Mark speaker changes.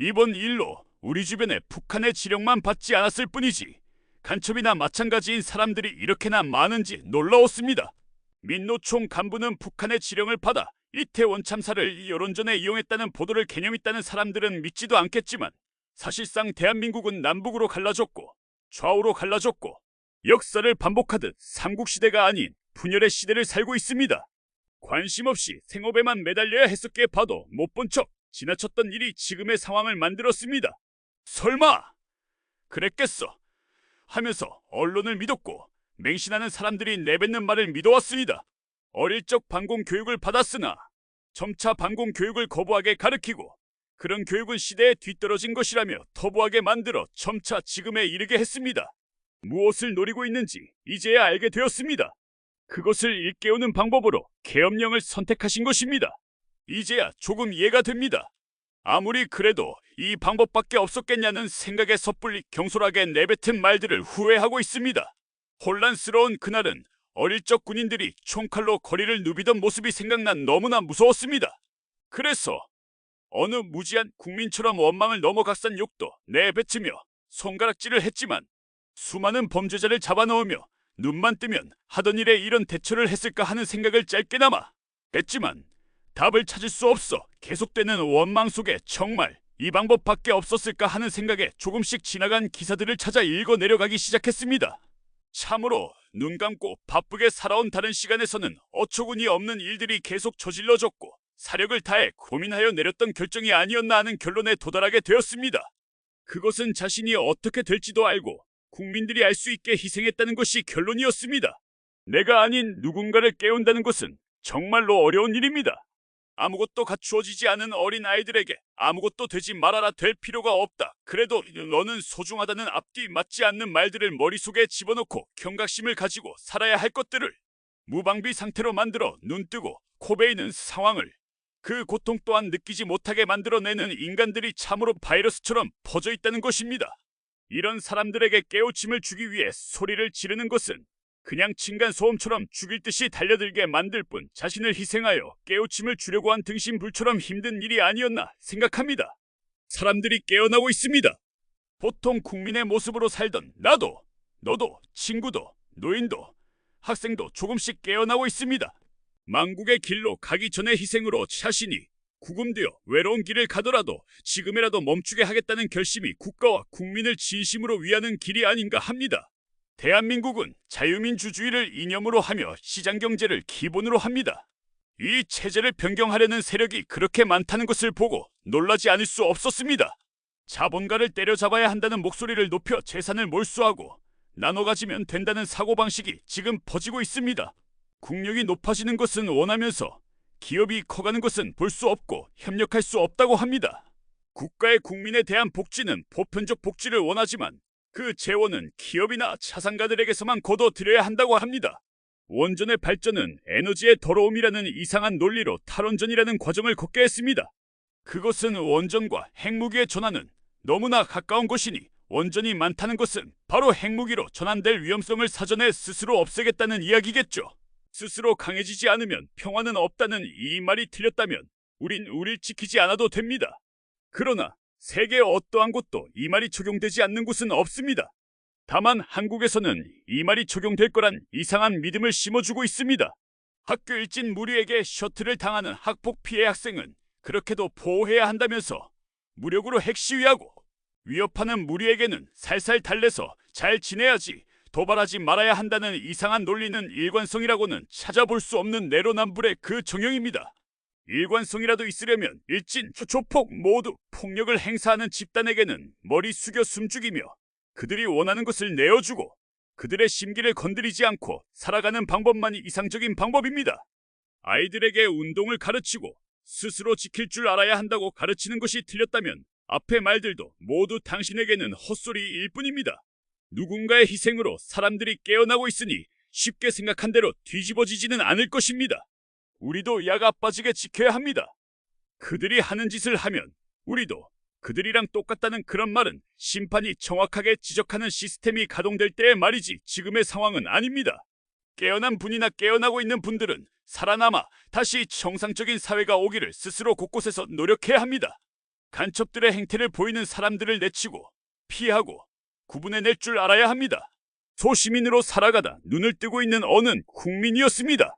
Speaker 1: 이번 일로 우리 주변에 북한의 지령만 받지 않았을 뿐이지 간첩이나 마찬가지인 사람들이 이렇게나 많은지 놀라웠습니다. 민노총 간부는 북한의 지령을 받아 이태원 참사를 여론전에 이용했다는 보도를 개념 있다는 사람들은 믿지도 않겠지만 사실상 대한민국은 남북으로 갈라졌고 좌우로 갈라졌고 역사를 반복하듯 삼국시대가 아닌 분열의 시대를 살고 있습니다. 관심 없이 생업에만 매달려야 했었기에 봐도 못 본 척 지나쳤던 일이 지금의 상황을 만들었습니다. 설마 그랬겠어 하면서 언론을 믿었고 맹신하는 사람들이 내뱉는 말을 믿어왔습니다. 어릴 적 반공 교육을 받았으나 점차 반공 교육을 거부하게 가르치고 그런 교육은 시대에 뒤떨어진 것이라며 터부하게 만들어 점차 지금에 이르게 했습니다. 무엇을 노리고 있는지 이제야 알게 되었습니다. 그것을 일깨우는 방법으로 계엄령을 선택하신 것입니다. 이제야 조금 이해가 됩니다. 아무리 그래도 이 방법밖에 없었겠냐는 생각에 섣불리 경솔하게 내뱉은 말들을 후회하고 있습니다. 혼란스러운 그날은 어릴 적 군인들이 총칼로 거리를 누비던 모습이 생각난 너무나 무서웠습니다. 그래서 어느 무지한 국민처럼 원망을 넘어갔던 욕도 내뱉으며 손가락질을 했지만 수많은 범죄자를 잡아넣으며 눈만 뜨면 하던 일에 이런 대처를 했을까 하는 생각을 짧게나마 했지만 답을 찾을 수 없어 계속되는 원망 속에 정말 이 방법밖에 없었을까 하는 생각에 조금씩 지나간 기사들을 찾아 읽어 내려가기 시작했습니다. 참으로 눈 감고 바쁘게 살아온 다른 시간에서는 어처구니 없는 일들이 계속 저질러졌고 사력을 다해 고민하여 내렸던 결정이 아니었나 하는 결론에 도달하게 되었습니다. 그것은 자신이 어떻게 될지도 알고 국민들이 알 수 있게 희생했다는 것이 결론이었습니다. 내가 아닌 누군가를 깨운다는 것은 정말로 어려운 일입니다. 아무것도 갖추어지지 않은 어린 아이들에게 아무것도 되지 말아라 될 필요가 없다. 그래도 너는 소중하다는 앞뒤 맞지 않는 말들을 머릿속에 집어넣고 경각심을 가지고 살아야 할 것들을 무방비 상태로 만들어 눈뜨고 코베이는 상황을 그 고통 또한 느끼지 못하게 만들어내는 인간들이 참으로 바이러스처럼 퍼져 있다는 것입니다. 이런 사람들에게 깨우침을 주기 위해 소리를 지르는 것은 그냥 층간소음처럼 죽일 듯이 달려들게 만들 뿐 자신을 희생하여 깨우침을 주려고 한 등신불처럼 힘든 일이 아니었나 생각합니다. 사람들이 깨어나고 있습니다. 보통 국민의 모습으로 살던 나도, 너도, 친구도, 노인도, 학생도 조금씩 깨어나고 있습니다. 망국의 길로 가기 전의 희생으로 자신이 구금되어 외로운 길을 가더라도 지금이라도 멈추게 하겠다는 결심이 국가와 국민을 진심으로 위하는 길이 아닌가 합니다. 대한민국은 자유민주주의를 이념으로 하며 시장경제를 기본으로 합니다. 이 체제를 변경하려는 세력이 그렇게 많다는 것을 보고 놀라지 않을 수 없었습니다. 자본가를 때려잡아야 한다는 목소리를 높여 재산을 몰수하고 나눠 가지면 된다는 사고방식이 지금 퍼지고 있습니다. 국력이 높아지는 것은 원하면서 기업이 커가는 것은 볼 수 없고 협력할 수 없다고 합니다. 국가의 국민에 대한 복지는 보편적 복지를 원하지만 그 재원은 기업이나 자산가들에게서만 거둬들여야 한다고 합니다. 원전의 발전은 에너지의 더러움이라는 이상한 논리로 탈원전이라는 과정을 걷게 했습니다. 그것은 원전과 핵무기의 전환은 너무나 가까운 것이니 원전이 많다는 것은 바로 핵무기로 전환될 위험성을 사전에 스스로 없애겠다는 이야기겠죠. 스스로 강해지지 않으면 평화는 없다는 이 말이 틀렸다면 우린 우릴 지키지 않아도 됩니다. 그러나 세계 어떠한 곳도 이 말이 적용되지 않는 곳은 없습니다. 다만 한국에서는 이 말이 적용될 거란 이상한 믿음을 심어주고 있습니다. 학교 일진 무리에게 셔틀을 당하는 학폭 피해 학생은 그렇게도 보호해야 한다면서 무력으로 핵시위하고 위협하는 무리에게는 살살 달래서 잘 지내야지 도발하지 말아야 한다는 이상한 논리는 일관성이라고는 찾아볼 수 없는 내로남불의 그 정형입니다. 일관성이라도 있으려면 일진, 조폭 모두 폭력을 행사하는 집단에게는 머리 숙여 숨죽이며 그들이 원하는 것을 내어주고 그들의 심기를 건드리지 않고 살아가는 방법만이 이상적인 방법입니다. 아이들에게 운동을 가르치고 스스로 지킬 줄 알아야 한다고 가르치는 것이 틀렸다면 앞의 말들도 모두 당신에게는 헛소리일 뿐입니다. 누군가의 희생으로 사람들이 깨어나고 있으니 쉽게 생각한 대로 뒤집어지지는 않을 것입니다. 우리도 야가 빠지게 지켜야 합니다. 그들이 하는 짓을 하면 우리도 그들이랑 똑같다는 그런 말은 심판이 정확하게 지적하는 시스템이 가동될 때의 말이지 지금의 상황은 아닙니다. 깨어난 분이나 깨어나고 있는 분들은 살아남아 다시 정상적인 사회가 오기를 스스로 곳곳에서 노력해야 합니다. 간첩들의 행태를 보이는 사람들을 내치고 피하고 구분해낼 줄 알아야 합니다. 소시민으로 살아가다 눈을 뜨고 있는 어느 국민이었습니다.